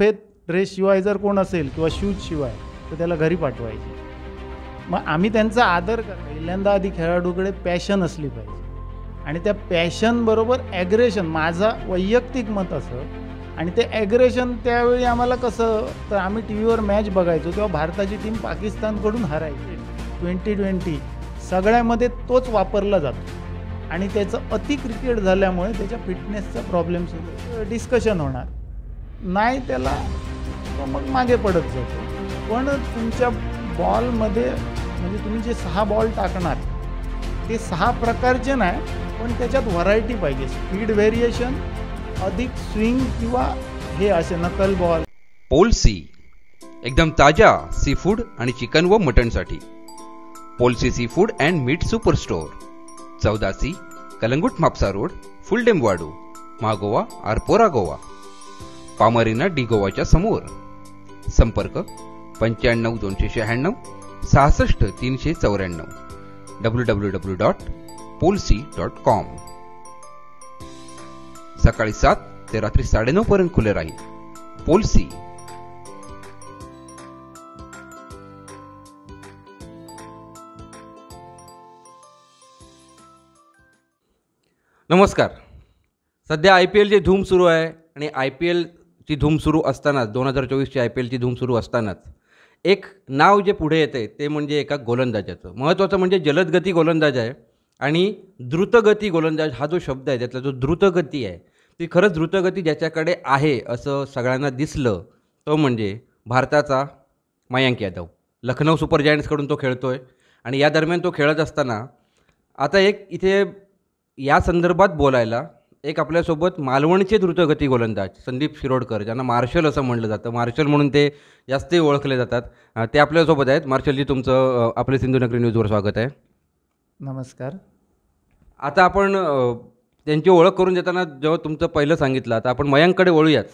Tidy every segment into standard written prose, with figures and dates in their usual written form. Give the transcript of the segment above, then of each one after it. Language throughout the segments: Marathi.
सफेद ड्रेसशिवाय जर कोण असेल किंवा शूजशिवाय तर त्याला घरी पाठवायचे. मग आम्ही त्यांचा आदर पहिल्यांदा आधी खेळाडूकडे पॅशन असली पाहिजे आणि त्या पॅशनबरोबर ॲग्रेशन, माझा वैयक्तिक मत असं. आणि ते ॲग्रेशन त्यावेळी आम्हाला कसं, तर आम्ही टी व्हीवर मॅच बघायचो तेव्हा भारताची टीम पाकिस्तानकडून हरायची 2020 सगळ्यामध्ये तोच वापरला जातो. आणि त्याचं अति क्रिकेट झाल्यामुळे त्याच्या फिटनेसचा प्रॉब्लेम सुरू, डिस्कशन होणार नाही त्याला, तो मग मागे पडत जातो. पण तुमच्या बॉलमध्ये म्हणजे तुम्ही जे 6 बॉल टाकणार ते 6 प्रकारचे नाही, पण त्याच्यात व्हरायटी पाहिजे. स्पीड व्हेरिएशन, अधिक स्विंग किंवा हे असे नकल बॉल. पोल्सी एकदम ताजा सी फूड आणि चिकन व मटनसाठी. पोल्सी sea food and meat super store, 14C Calangute Mapusa road, फुलडेमवाडू, मागोवा आरपोरा गोवा, पामरीना डी गोवाच्या समोर. संपर्क 95 296 66 394, www.polsi.com. सकाळी 7 ते रात्री 9:30 पर्यंत खुले राहील. पोल्सी. नमस्कार. सध्या IPLची धूम सुरू आहे आणि IPLची धूम सुरू असतानाच 2024ची IPLची धूम सुरू असतानाच एक नाव जे पुढे येते ते म्हणजे एका गोलंदाजाचं. महत्त्वाचं म्हणजे जलदगती गोलंदाज आहे आणि द्रुतगती गोलंदाज हा जो शब्द आहे त्यातला जो द्रुतगती आहे ती खरंच द्रुतगती ज्याच्याकडे आहे असं सगळ्यांना दिसलं तो म्हणजे भारताचा मयांक यादव. लखनौ सुपर जायंट्सकडून तो खेळतो आहे आणि या दरम्यान तो खेळत असताना आता एक इथे या संदर्भात बोलायला एक आपल्यासोबत मालवणचे द्रुतगती गोलंदाज संदीप शिरोडकर, ज्यांना मार्शल असं म्हणलं जातं, मार्शल म्हणून ते जास्त ओळखले जातात, ते आपल्यासोबत आहेत. मार्शलजी, तुमचं आपले सिंधुनगरी न्यूजवर स्वागत आहे. नमस्कार. आता आपण त्यांची ओळख करून देताना जेव्हा तुमचं पहिलं सांगितलं, आता आपण मयांककडे वळूयाच.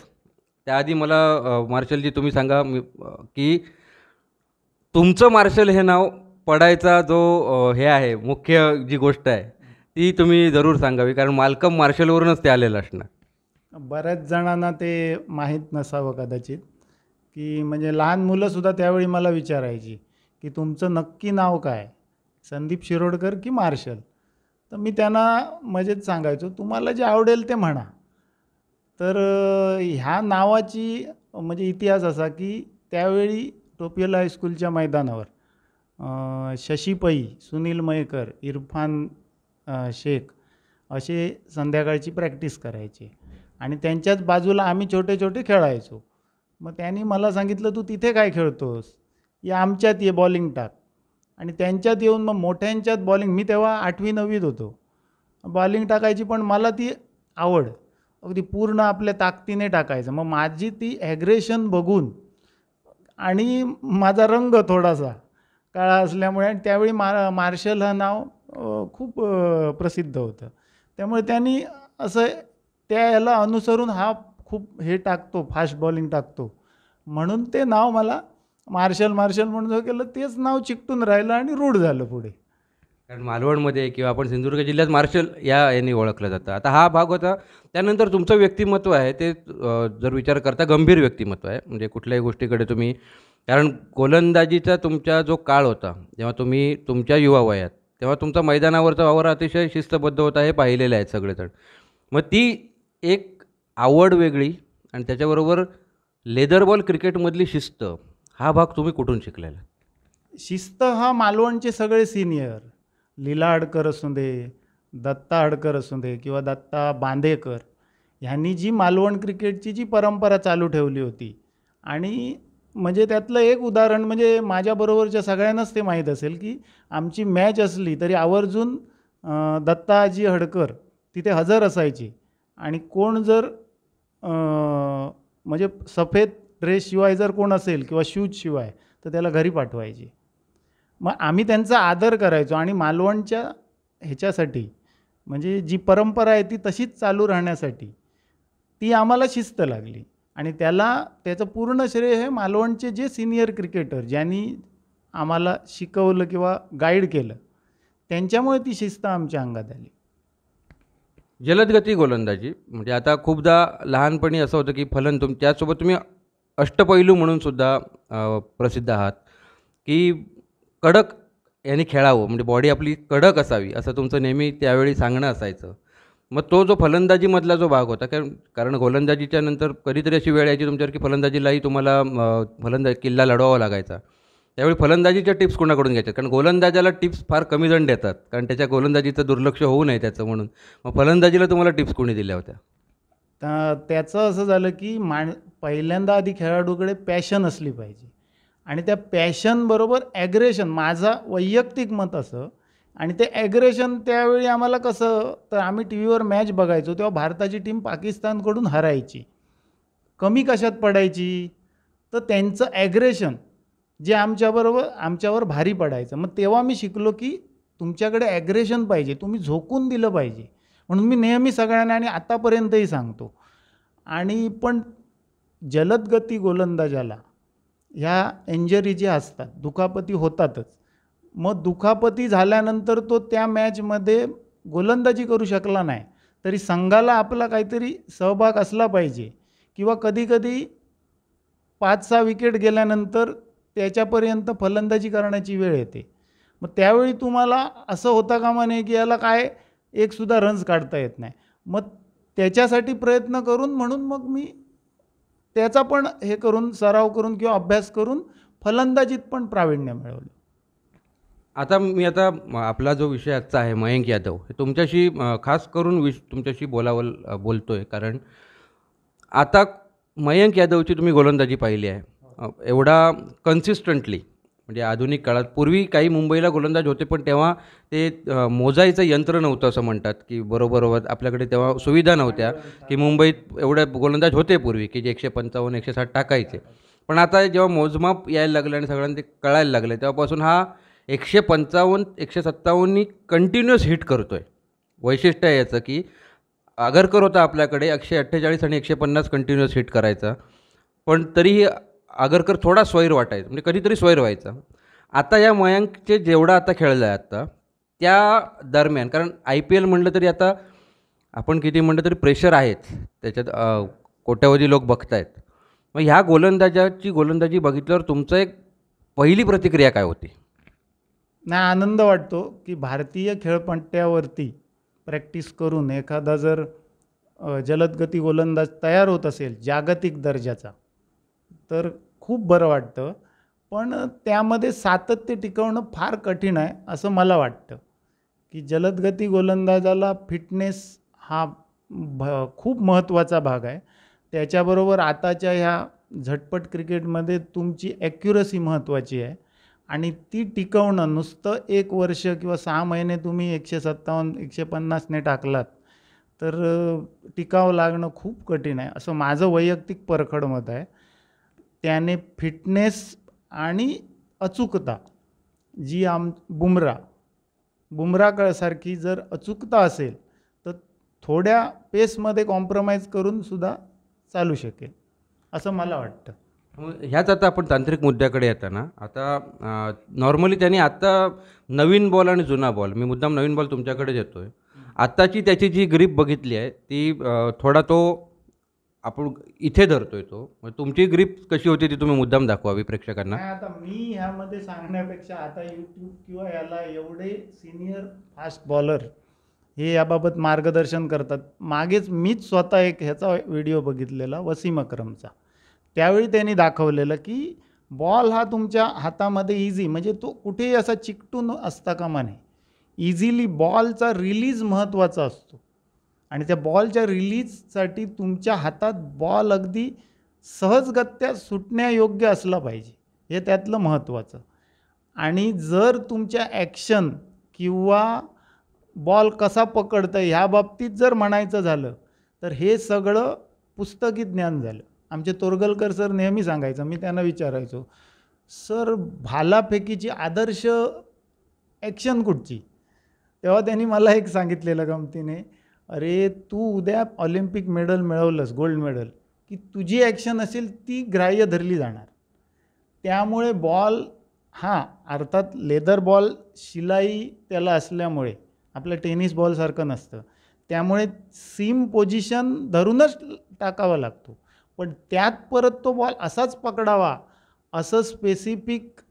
त्याआधी मला मार्शलजी तुम्ही सांगा की तुमचं मार्शल हे नाव पडायचा जो हे आहे, मुख्य जी गोष्ट आहे ती तुम्ही जरूर सांगावी, कारण माल्कम मार्शलवरूनच ते आलेलं असणार. बऱ्याच जणांना ते माहीत नसावं कदाचित, की म्हणजे लहान मुलंसुद्धा त्यावेळी मला विचारायची की तुमचं नक्की नाव काय, संदीप शिरोडकर की मार्शल. तर मी त्यांना मजेत सांगायचो तुम्हाला जे आवडेल ते म्हणा. तर ह्या नावाची म्हणजे इतिहास असा की त्यावेळी टोपियल हायस्कूलच्या मैदानावर शशी पै, सुनील मयेकर, इरफान शेख असे संध्याकाळची प्रॅक्टिस करायचे आणि त्यांच्याच बाजूला आम्ही छोटे छोटे खेळायचो. मग त्यांनी मला सांगितलं तू तिथे काय खेळतोस, या आमच्यात ये बॉलिंग टाक. आणि त्यांच्यात येऊन मग मोठ्यांच्यात बॉलिंग, मी तेव्हा 8वी 9वीत होतो, बॉलिंग टाकायची, पण मला ती आवड, अगदी पूर्ण आपल्या ताकदीने टाकायचं. मग माझी ती ॲग्रेशन बघून आणि माझा रंग थोडासा काळा असल्यामुळे आणि त्यावेळी मार्शल हा नाव खूप प्रसिद्ध होतं. त्यामुळे त्यांनी असं त्या याला अनुसरून हा खूप हे टाकतो, फास्ट बॉलिंग टाकतो, म्हणून ते नाव मला मार्शल म्हणून जो केलं तेच नाव चिकटून राहिलं आणि रूढ झालं पुढे. कारण मालवणमध्ये किंवा आपण सिंधुदुर्ग जिल्ह्यात मार्शल याने ओळखलं जातं. आता हा भाग होता. त्यानंतर तुमचं व्यक्तिमत्व आहे ते जर विचार करता गंभीर व्यक्तिमत्व आहे, म्हणजे कुठल्याही गोष्टीकडे तुम्ही, कारण गोलंदाजीचा तुमचा जो काळ होता जेव्हा तुम्ही तुमच्या युवा वयात, तेव्हा तुमचा मैदानावरचा वावर अतिशय शिस्तबद्ध होता हे पाहिलेले आहेत सगळेजण. मग ती एक आवड वेगळी आणि त्याच्याबरोबर लेदर बॉल क्रिकेटमधली शिस्त, हा भाग तुम्ही कुठून शिकलेला? शिस्त हा मालवणचे सगळे सिनियर, लीला अडकर असू दे, दत्ता अडकर असू दे किंवा दत्ता बांदेकर, ह्यांनी जी मालवण क्रिकेटची जी परंपरा चालू ठेवली होती. आणि म्हणजे त्यातलं एक उदाहरण म्हणजे माझ्याबरोबरच्या सगळ्यांनाच ते माहीत असेल की आमची मॅच असली तरी आवर्जून दत्ताजी हडकर तिथे हजर असायचे आणि कोण जर म्हणजे सफेद ड्रेसशिवाय जर कोण असेल किंवा शूजशिवाय तर त्याला घरी पाठवायचे. मग आम्ही त्यांचा आदर करायचो आणि मालवणच्या ह्याच्यासाठी म्हणजे जी परंपरा आहे ती तशीच चालू राहण्यासाठी ती आम्हाला शिस्त लागली. आणि त्याचं पूर्ण श्रेय हे मालवणचे जे सिनियर क्रिकेटर ज्यांनी आम्हाला शिकवलं किंवा गाईड केलं त्यांच्यामुळे ती शिस्त आमच्या अंगात आली. जलदगती गोलंदाजी म्हणजे आता खूपदा लहानपणी असं होतं की त्याचसोबत तुम्ही अष्टपैलू म्हणून सुद्धा प्रसिद्ध आहात, की कडक याने खेळावं, म्हणजे बॉडी आपली कडक असावी असं तुमचं नेहमी त्यावेळी सांगणं असायचं. मग तो जो फलंदाजीमधला जो भाग होता, कारण कारण गोलंदाजीच्या नंतर कधीतरी अशी वेळ यायची तुमच्यावर की फलंदाजीलाही तुम्हाला किल्ला लढवावा लागायचा. त्यावेळी फलंदाजीच्या टिप्स कोणाकडून घ्यायच्या? कारण गोलंदाजाला टिप्स फार कमी जण देतात, कारण त्याच्या गोलंदाजीचं दुर्लक्ष होऊ नये त्याचं म्हणून. मग फलंदाजीला तुम्हाला टिप्स कोणी दिल्या होत्या? त्याचं असं झालं की पहिल्यांदा आधी खेळाडूकडे पॅशन असली पाहिजे आणि त्या पॅशनबरोबर ॲग्रेशन, माझं वैयक्तिक मत असं. आणि ते ॲग्रेशन त्यावेळी आम्हाला कसं, तर आम्ही टी व्हीवर मॅच बघायचो तेव्हा भारताची टीम पाकिस्तानकडून हरायची. कमी कशात पडायची? तर त्यांचं ॲग्रेशन जे आमच्यावर भारी पडायचं. मग तेव्हा मी शिकलो की तुमच्याकडे ॲग्रेशन पाहिजे, तुम्ही झोकून दिलं पाहिजे. म्हणून मी नेहमी सगळ्यांना आणि आतापर्यंतही सांगतो. आणि पण जलदगती गोलंदाजाला ह्या इंजरी ज्या असतात, दुखापती होतातच. मग दुखापती झाल्यानंतर तो त्या मॅचमध्ये गोलंदाजी करू शकला नाही तरी संघाला आपला काहीतरी सहभाग असला पाहिजे. किंवा कधीकधी 5-6 विकेट गेल्यानंतर त्याच्यापर्यंत फलंदाजी करण्याची वेळ येते. मग त्यावेळी तुम्हाला असं होता कामा नये की याला काय एकसुद्धा रन्स काढता येत नाही. मग त्याच्यासाठी प्रयत्न करून, म्हणून मग मी त्याचा पण हे करून, सराव करून किंवा अभ्यास करून फलंदाजीत पण प्रावीण्य मिळवलं. आता आपला जो विषय आजचा आहे मयंक यादव, हे तुमच्याशी खास करून तुमच्याशी बोलतोय, कारण आता मयंक यादवची तुम्ही गोलंदाजी पाहिली आहे एवढा कन्सिस्टंटली. म्हणजे आधुनिक काळात, पूर्वी काही मुंबईला गोलंदाज होते पण तेव्हा ते मोजायचं यंत्र नव्हतं असं म्हणतात, की बरोबर आपल्याकडे तेव्हा सुविधा नव्हत्या की मुंबईत एवढे गोलंदाज होते पूर्वी की जे 155-160 टाकायचे. पण आता जेव्हा मोजमाप यायला लागलं आणि सगळ्यांना ते कळायला लागलं तेव्हापासून हा 155-157 कंटिन्युअस हिट करतोय. वैशिष्ट्य आहे याचं की आगरकर होता आपल्याकडे 148 आणि 150 कंटिन्युअस हिट करायचा, पण तरीही आगरकर थोडा स्वैर वाटायचा, म्हणजे कधीतरी स्वैर व्हायचा. आता या मयंकचे जेवढा आता खेळला आहे आता त्या दरम्यान, कारण IPL म्हटलं तरी आता आपण किती म्हटलं तरी प्रेशर आहेच त्याच्यात, कोट्यावधी लोक बघतायत. मग ह्या गोलंदाजाची गोलंदाजी बघितल्यावर तुमचं एक पहिली प्रतिक्रिया काय होती? नाही, आनंद वाटतो की भारतीय खेळपट्ट्यावरती प्रॅक्टिस करून एखादा जर जलदगती गोलंदाज तयार होत असेल जागतिक दर्जाचा तर खूप बरं वाटतं. पण त्यामध्ये सातत्य टिकवणं फार कठीण आहे असं मला वाटतं. की जलदगती गोलंदाजाला फिटनेस हा खूप महत्त्वाचा भाग आहे. त्याच्याबरोबर आताच्या ह्या झटपट क्रिकेटमध्ये तुमची ॲक्युरसी महत्त्वाची आहे आणि ती टिकवणं, नुसतं 1 वर्ष किंवा 6 महिने तुम्ही 157-150ने टाकलात तर टिकावं लागणं खूप कठीण आहे असं माझं वैयक्तिक परखड मत आहे. त्याने फिटनेस आणि अचूकता जी बुमरासारखी जर अचूकता असेल तर थोड्या पेसमध्ये कॉम्प्रोमाइज करून सुद्धा चालू शकेल असं मला वाटतं. ह्याच आता आपण तांत्रिक मुद्द्याकडे येताना, आता नॉर्मली त्यांनी आता नवीन बॉल आणि जुना बॉल, मी मुद्दाम नवीन बॉल तुमच्याकडे येतो आहे, आत्ताची त्याची जी ग्रीप बघितली आहे ती थोडा तो आपण इथे धरतोय तो, तुमची ग्रीप कशी होती ती तुम्ही मुद्दाम दाखवावी प्रेक्षकांना. आता मी ह्यामध्ये सांगण्यापेक्षा आता यूट्यूब किंवा याला एवढे सिनियर फास्ट बॉलर हे याबाबत मार्गदर्शन करतात. मागेच मीच स्वतः एक ह्याचा व्हिडिओ बघितलेला वसीम अक्रमचा. त्यावेळी त्यांनी दाखवलेलं की बॉल हा तुमच्या हातामध्ये इझी, म्हणजे तो कुठेही असा चिकटून असता कामा नये. इझिली बॉलचा रिलीज महत्त्वाचा असतो आणि त्या बॉलच्या रिलीजसाठी तुमच्या हातात बॉल अगदी सहजगत्या सुटण्यायोग्य असला पाहिजे, हे त्यातलं महत्त्वाचं. आणि जर तुमच्या ॲक्शन किंवा बॉल कसा पकडतं ह्या बाबतीत जर म्हणायचं झालं तर हे सगळं पुस्तकी ज्ञान झालं. आमचे तोरगलकर सर नेहमी सांगायचं, मी त्यांना विचारायचो, सर भालाफेकीची आदर्श ॲक्शन कुठची? तेव्हा त्यांनी मला एक सांगितलेलं गमतीने, अरे तू उद्या ऑलिम्पिक मेडल मिळवलंस, गोल्ड मेडल, की तुझी ॲक्शन असेल ती ग्राह्य धरली जाणार. त्यामुळे बॉल हां अर्थात लेदर बॉल शिलाई त्याला असल्यामुळे आपल्या टेनिस बॉलसारखं नसतं, त्यामुळे सीम पोझिशन धरूनच टाकावा लागतो. पण त्यात परत तो बॉल असाच पकडावा असं स्पेसिफिक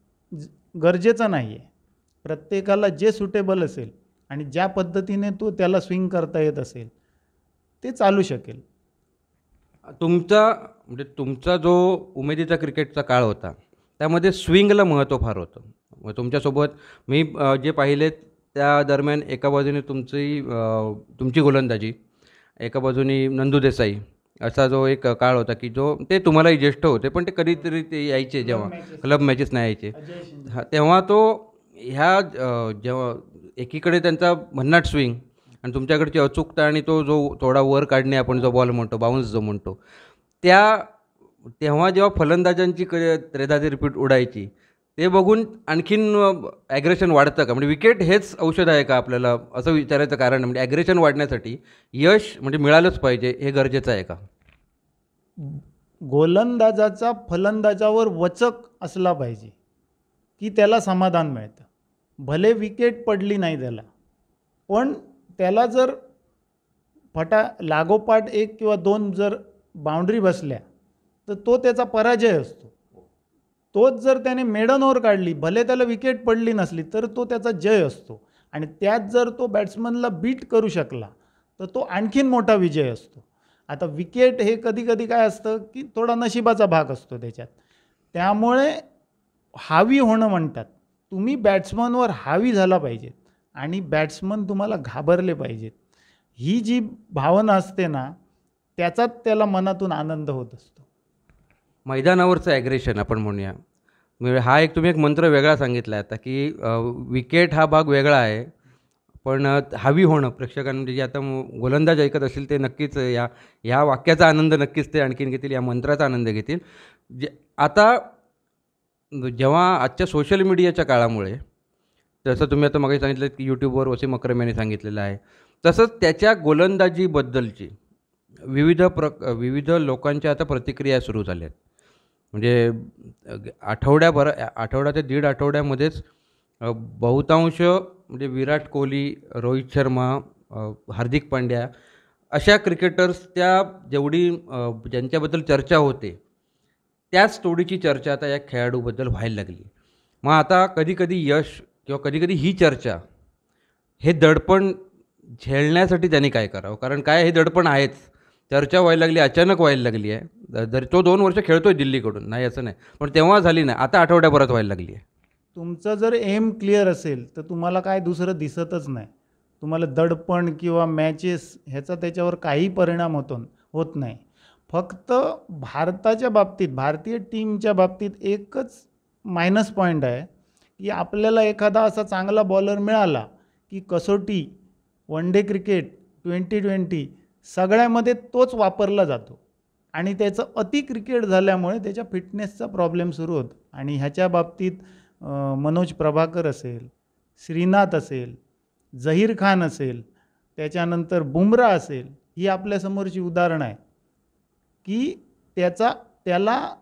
गरजेचं नाही आहे. प्रत्येकाला जे सुटेबल असेल आणि ज्या पद्धतीने तो त्याला स्विंग करता येत असेल ते चालू शकेल. तुमचा जो उमेदीचा क्रिकेटचा काळ होता त्यामध्ये स्विंगला महत्त्व फार होतं. मग तुमच्यासोबत मी जे पाहिले त्या दरम्यान एका बाजूने तुमची गोलंदाजी, एका बाजूनी नंदू देसाई असा जो एक काळ होता की जो ते तुम्हालाही ज्येष्ठ होते पण ते कधीतरी ते यायचे जेव्हा क्लब मॅचेस नाही यायचे तेव्हा तो जेव्हा एकीकडे त्यांचा भन्नाट स्विंग आणि तुमच्याकडची अचूकता आणि तो जो थोडा वर काढणे आपण जो बॉल म्हणतो बाउन्स जो म्हणतो तेव्हा जेव्हा फलंदाजांची त्रेधाची रिपीट उडायची ते बघून आणखीन ॲग्रेशन वाढतं का? म्हणजे विकेट हेच औषध आहे का आपल्याला असं विचारायचं कारण म्हणजे ॲग्रेशन वाढण्यासाठी यश म्हणजे मिळालंच पाहिजे हे गरजेचं आहे का? गोलंदाजाचा फलंदाजावर वचक असला पाहिजे की त्याला समाधान मिळतं. भले विकेट पडली नाही त्याला, पण त्याला जर लागोपाठ 1 किंवा 2 जर बाउंड्री बसल्या तर तो त्याचा पराजय असतो. तोच जर त्याने मेडन ओव्हर काढली, भले त्याला विकेट पडली नसली तर तो त्याचा जय असतो. आणि त्यात जर तो बॅट्समनला बीट करू शकला तर तो आणखीन मोठा विजय असतो. आता विकेट हे कधी कधी काय असतं की थोडा नशिबाचा भाग असतो त्याच्यात. त्यामुळे हावी होणं म्हणतात, तुम्ही बॅट्समनवर हावी झाला पाहिजेत आणि बॅट्समन तुम्हाला घाबरले पाहिजेत. ही जी भावना असते ना त्याचाच त्याला मनातून आनंद होत असतो. मैदानावरचं ॲग्रेशन आपण म्हणूया, म्हणजे हा तुम्ही एक मंत्र वेगळा सांगितला आता की विकेट हा भाग वेगळा आहे पण हावी होणं प्रेक्षकांना जे आता गोलंदाज ऐकत असतील ते नक्कीच या वाक्याचा आनंद नक्कीच ते आणखीन घेतील, या मंत्राचा आनंद घेतील. आता जेव्हा आजच्या सोशल मीडियाच्या काळामुळे जसं तुम्ही आता मगाशी सांगितलं की यूट्यूबवर वसीम अक्रम यांनी सांगितलेलं आहे तसंच त्याच्या गोलंदाजीबद्दलची विविध लोकांच्या आता प्रतिक्रिया सुरू झाल्या आहेत. म्हणजे आठवडा ते दीड आठवड्यामध्येच बहुतांश म्हणजे विराट कोहली, रोहित शर्मा, हार्दिक पांड्या अशा क्रिकेटर्स ज्यांच्याबद्दल चर्चा होते त्याच तोडीची चर्चा आता या खेळाडूबद्दल व्हायला लागली. मग आता कधीकधी यश किंवा कधीकधी ही चर्चा हे दडपण झेलण्यासाठी त्यांनी काय करावं? कारण काय हे दडपण आहेच, चर्चा व्हायला लागली, अचानक व्हायला लागली आहे. जर तो 2 वर्ष खेळतोय दिल्लीकडून, नाही असं नाही, पण तेव्हा झाली नाही, आता आठवड्याभरात व्हायला लागली आहे. तुमचं जर एम क्लिअर असेल तर तुम्हाला काय दुसरं दिसतच नाही. तुम्हाला दडपण किंवा मॅचेस ह्याचा त्याच्यावर काही परिणाम होत नाही. फक्त भारताच्या बाबतीत, भारतीय टीमच्या बाबतीत एकच मायनस पॉईंट आहे की आपल्याला एखादा असा चांगला बॉलर मिळाला की कसोटी, वन डे क्रिकेट, 2020 सगळ्यामध्ये तोच वापरला जातो आणि त्याचं अति क्रिकेट झाल्यामुळे त्याच्या फिटनेसचा प्रॉब्लेम सुरू होतो. आणि ह्याच्या बाबतीत मनोज प्रभाकर असेल, श्रीनाथ असेल, झहीर खान असेल, त्याच्यानंतर बुमरा असेल, ही आपल्यासमोरची उदाहरणं आहेत की त्याला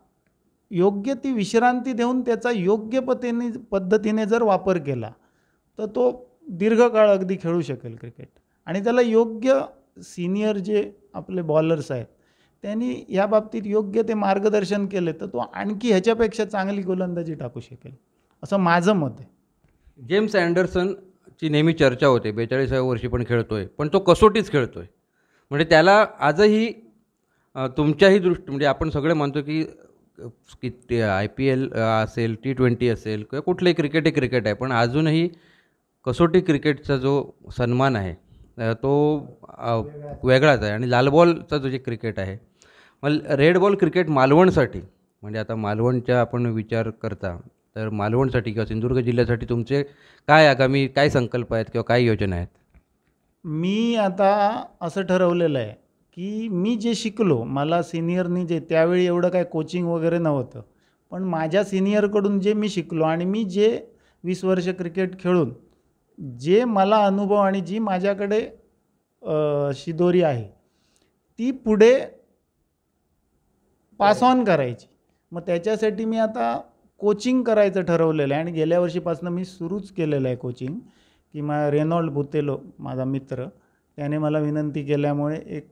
योग्य ती विश्रांती देऊन त्याचा योग्य पद्धतीने जर वापर केला तर तो दीर्घकाळ अगदी खेळू शकेल क्रिकेट. आणि त्याला योग्य सिनियर जे आपले बॉलर्स आहेत त्यांनी या बाबतीत योग्य ते मार्गदर्शन केले तर तो आणखी ह्याच्यापेक्षा चांगली गोलंदाजी टाकू शकेल, असं माझं मत आहे. जेम्स अँडरसनची नेहमी चर्चा होते, 42व्या वर्षी पण खेळतोय, पण तो कसोटीच खेळतोय. म्हणजे त्याला आजही तुमच्याही म्हणजे आपण सगळे मानतो की IPL असेल, T20 असेल किंवा कुठलंही क्रिकेट आहे, पण अजूनही कसोटी क्रिकेटचा जो सन्मान आहे तो वेगळाच आहे. आणि लाल बॉलचा जो जे क्रिकेट आहे, मग रेड बॉल क्रिकेट मालवणसाठी, म्हणजे आता मालवणच्या आपण विचार करता तर मालवणसाठी किंवा सिंधुदुर्ग जिल्ह्यासाठी तुमचे आगामी काय संकल्प आहेत किंवा काय योजना आहेत? मी आता असं ठरवलेलं आहे की मी जे शिकलो, मला सिनियरनी त्यावेळी एवढं काय कोचिंग वगैरे नव्हतं, पण माझ्या सिनियरकडून जे मी शिकलो आणि मी जे 20 वर्ष क्रिकेट खेळून जे मला अनुभव आणि जी माझ्याकडे शिदोरी आहे ती पुढे पास ऑन करायची. मग त्याच्यासाठी मी आता कोचिंग करायचं ठरवलेलं आहे आणि गेल्या वर्षीपासून मी सुरूच केलेलं आहे कोचिंग. की रेनॉल्ड बुतेलो माझा मित्र त्याने मला विनंती केल्यामुळे एक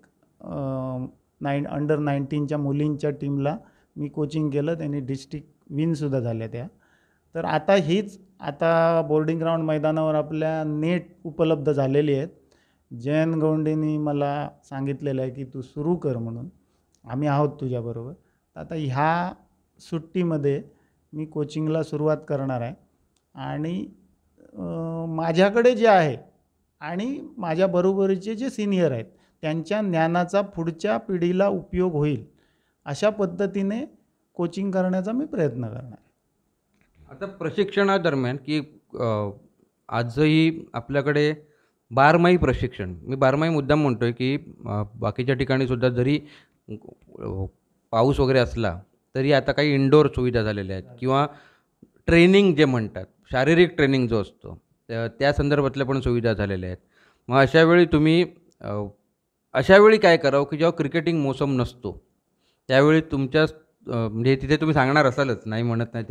अंडर 19च्या मुलींच्या टीमला मी कोचिंग केलं. त्यांनी डिस्ट्रिक्ट विनसुद्धा झाल्या त्या. तर आता बोर्डिंग ग्राउंड मैदानावर आपल्या नेट उपलब्ध झालेली आहेत. जयंत गौंडेंनी मला सांगितलेलं आहे की तू सुरू कर म्हणून, आम्ही आहोत तुझ्याबरोबर. आता ह्या सुट्टीमध्ये मी कोचिंगला सुरुवात करणार आहे आणि माझ्याकडे जे आहे आणि माझ्या बरोबरीचे जे सिनियर आहेत त्यांच्या ज्ञानाचा पुढच्या पिढीला उपयोग होईल अशा पद्धतीने कोचिंग करण्याचा मी प्रयत्न करणार आहे. आता प्रशिक्षणादरम्यान की आजही आपल्याकडे बारमाही प्रशिक्षण, मी बारमाही मुद्दाम म्हणतो आहे की बाकीच्या ठिकाणीसुद्धा जरी पाऊस वगैरे असला तरी आता काही इंडोर सुविधा झालेल्या आहेत किंवा ट्रेनिंग जे म्हणतात, शारीरिक ट्रेनिंग जो असतो त्या संदर्भातल्या पण सुविधा झालेल्या आहेत. मग अशावेळी काय करावं की जेव्हा क्रिकेटिंग मोसम नसतो त्यावेळी तुमच्या म्हणजे तिथे तुम्ही सांगणार असालच, नाही म्हणत नाही,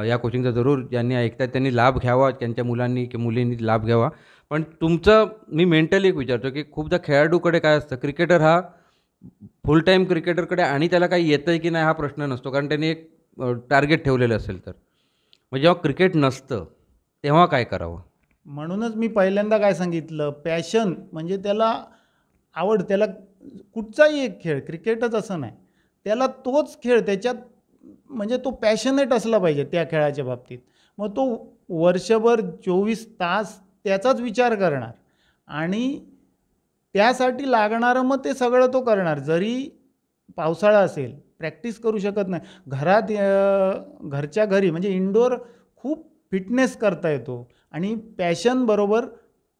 या कोचिंगचा जरूर ज्यांनी ऐकतात त्यांनी लाभ घ्यावा, त्यांच्या मुलांनी किंवा मुलींनी लाभ घ्यावा. पण मी मेंटली एक विचारतो की खूपदा खेळाडूकडे काय असतं, क्रिकेटर हा फुल टाईम क्रिकेटरकडे आणि त्याला काही येतं आहे की नाही हा प्रश्न नसतो, कारण त्यांनी एक टार्गेट ठेवलेलं असेल. तर मग जेव्हा क्रिकेट नसतं तेव्हा काय करावं? म्हणूनच मी पहिल्यांदा काय सांगितलं, पॅशन म्हणजे त्याला आवड, त्याला कुठचाही एक खेळ, क्रिकेटच असं नाही, त्याला तोच खेळ त्याच्यात म्हणजे तो पॅशनेट असला पाहिजे त्या खेळाच्या बाबतीत. मग तो वर्षभर 24 तास त्याचाच विचार करणार आणि त्यासाठी लागणारं मग ते सगळं तो करणार. जरी पावसाळा असेल, प्रॅक्टिस करू शकत नाही, घरच्या घरी म्हणजे इंडोर खूप फिटनेस करता येतो आणि पॅशनबरोबर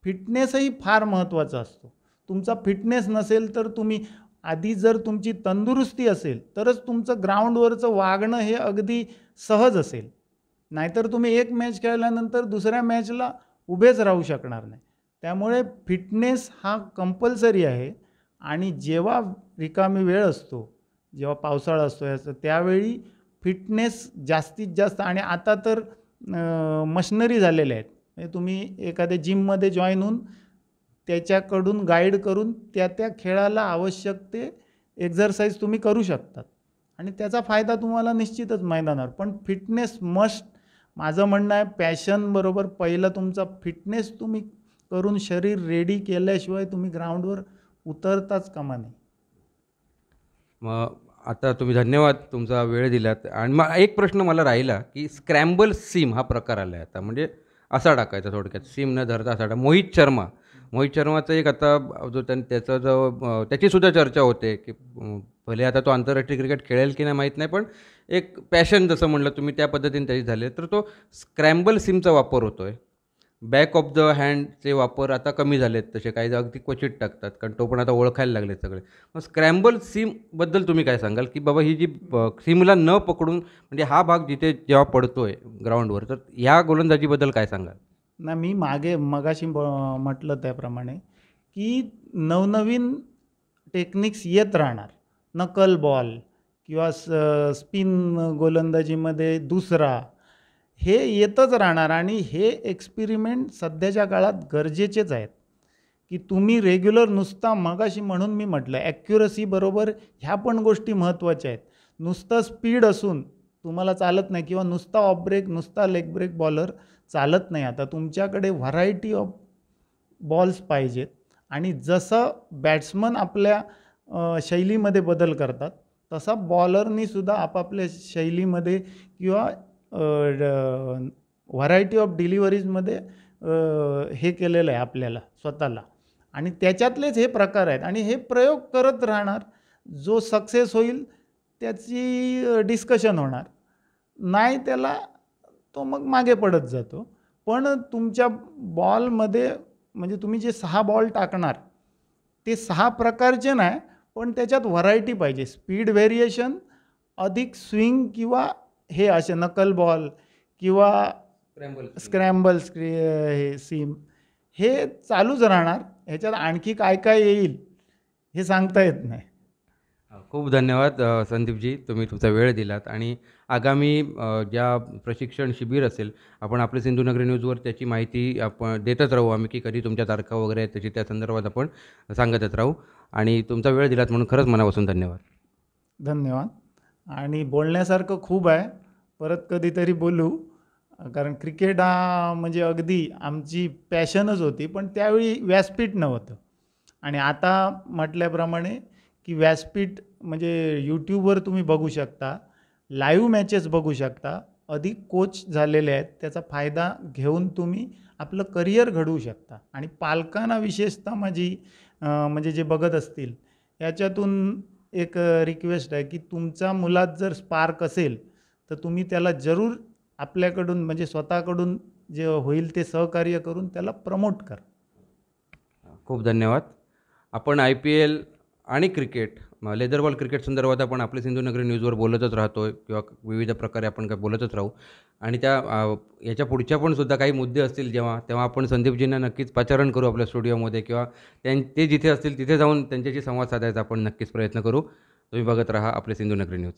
फिटनेसही फार महत्त्वाचा असतो. तुमचा फिटनेस नसेल तर तुम्ही आधी जर तुमची तंदुरुस्ती असेल तरच तुमचं ग्राउंडवरचं वागणं हे अगदी सहज असेल. नाहीतर तुम्ही एक मॅच खेळल्यानंतर दुसऱ्या मॅचला उभेच राहू शकणार नाही. त्यामुळे फिटनेस हा कंपल्सरी आहे आणि जेव्हा रिकामी वेळ असतो, जेव्हा पावसाळा असतो याचं, त्यावेळी फिटनेस जास्तीत जास्त. आणि आता तर मशिनरी झालेल्या आहेत, म्हणजे तुम्ही एखाद्या जिममध्ये जॉईन होऊन त्याच्याकडून गाईड करून त्या खेळाला आवश्यक ते एक्झरसाईज तुम्ही करू शकतात आणि त्याचा फायदा तुम्हाला निश्चितच मैदानावर. पण फिटनेस मस्ट, माझं म्हणणं आहे. पॅशनबरोबर पहिलं तुमचा फिटनेस तुम्ही करून शरीर रेडी केल्याशिवाय तुम्ही ग्राउंडवर उतरताच कामा नये. मग आता तुम्ही धन्यवाद, तुमचा वेळ दिलात. आणि मग एक प्रश्न मला राहिला की स्क्रॅम्बल सीम हा प्रकार आला आहे आता, म्हणजे असा टाकायचा थोडक्यात, सीम न धरता असा टाका. मोहित शर्माचं एक आता जो त्याचीसुद्धा चर्चा होते की भले आता तो आंतरराष्ट्रीय क्रिकेट खेळेल की नाही माहीत नाही, पण एक पॅशन जसं म्हणलं तुम्ही त्या पद्धतीने त्याची झाले. तर तो स्क्रॅम्बल सीमचा वापर होतो आहे. बॅक ऑफ द हँडचे वापर आता कमी झालेत, तसे काही अगदी क्वचित टाकतात, कारण तो पण आता ओळखायला लागलेत सगळे. मग स्क्रॅम्बल सीमबद्दल तुम्ही काय सांगाल की बाबा ही जी सीमला न पकडून म्हणजे हा भाग जिथे जेव्हा पडतो आहे ग्राउंडवर, तर ह्या गोलंदाजीबद्दल काय सांगाल? ना, मी मगाशी म्हटलं त्याप्रमाणे की नवनवीन टेक्निक्स येत राहणार. नकल बॉल किंवा स्पिन गोलंदाजीमध्ये दुसरा, हे येतच राहणार आणि हे एक्सपेरिमेंट सध्याच्या काळात गरजेचेच आहेत की तुम्ही रेग्युलर नुसता, मगाशी म्हणून मी म्हटलं ॲक्युरसी बरोबर ह्या पण गोष्टी महत्त्वाच्या आहेत. नुसतं स्पीड असून तुम्हाला चालत नाही किंवा नुसता ऑफ ब्रेक, नुसता लेग ब्रेक बॉलर चालत नाही. आता तुमच्याकडे व्हरायटी ऑफ बॉल्स पाहिजेत आणि जसं बॅट्समन आपल्या शैलीमध्ये बदल करतात तसा बॉलरनीसुद्धा आपापल्या शैलीमध्ये किंवा व्हरायटी ऑफ डिलिव्हरीजमध्ये हे केलेलं आहे आपल्याला स्वतःला. आणि त्याच्यातलेच हे प्रकार आहेत आणि हे प्रयोग करत राहणार. जो सक्सेस होईल त्याची डिस्कशन होणार, नाही त्याला तो मग मागे पडत जातो. पण तुमच्या बॉलमध्ये म्हणजे तुम्ही जे 6 बॉल टाकणार ते 6 प्रकारचे नाही, पण त्याच्यात व्हरायटी पाहिजे. स्पीड व्हेरिएशन, अधिक स्विंग किंवा हे असे नकल बॉल किंवा स्क्रॅम्बल हे सीम, हे चालूच राहणार. ह्याच्यात आणखी काय काय येईल हे सांगता येत नाही. खूप धन्यवाद संदीपजी, तुम्ही तुमचा वेळ दिलात. आणि आगामी ज्या प्रशिक्षण शिबिर असेल, आपण आपले सिंधुनगरी न्यूजवर त्याची माहिती आपण देतच राहू आम्ही, की कधी तुमच्या तारखा वगैरे त्याची त्या संदर्भात आपण सांगतच राहू. आणि तुमचा वेळ दिलात म्हणून खरंच मनापासून धन्यवाद. धन्यवाद. आणि बोलण्यासारखं खूप आहे, परत कधीतरी बोलू. कारण क्रिकेट हा म्हणजे अगदी आमची पॅशनच होती, पण त्यावेळी व्यासपीठ नव्हतं. आणि आता म्हटल्याप्रमाणे की व्यासपीठ म्हणजे यूट्यूबवर तुम्ही बघू शकता, लाईव्ह मॅचेस बघू शकता, अधिक कोच झालेले आहेत, त्याचा फायदा घेऊन तुम्ही आपलं करिअर घडवू शकता. आणि पालकांना विशेषतः माझी म्हणजे जे बघत असतील याच्यातून एक रिक्वेस्ट आहे की तुमच्या मुलात जर स्पार्क असेल तर तुम्ही त्याला जरूर आपल्याकडून म्हणजे स्वतःकडून जे होईल ते सहकार्य करून त्याला प्रमोट करा. खूप धन्यवाद. आपण IPL आणि क्रिकेट लेदर बॉल क्रिकेट संदर्भात आपण आपले सिंधुनगरी न्यूजवर बोलतच राहतो आहे किंवा विविध प्रकारे आपण काय बोलतच राहू. आणि याच्या पुढच्या पण सुद्धा काही मुद्दे असतील तेव्हा आपण संदीपजींना नक्कीच पाचारण करू आपल्या स्टुडिओमध्ये किंवा ते जिथे असतील तिथे जाऊन त्यांच्याशी संवाद साधायचा आपण नक्कीच प्रयत्न करू. तुम्ही बघत राहा आपले सिंधुनगरी न्यूज.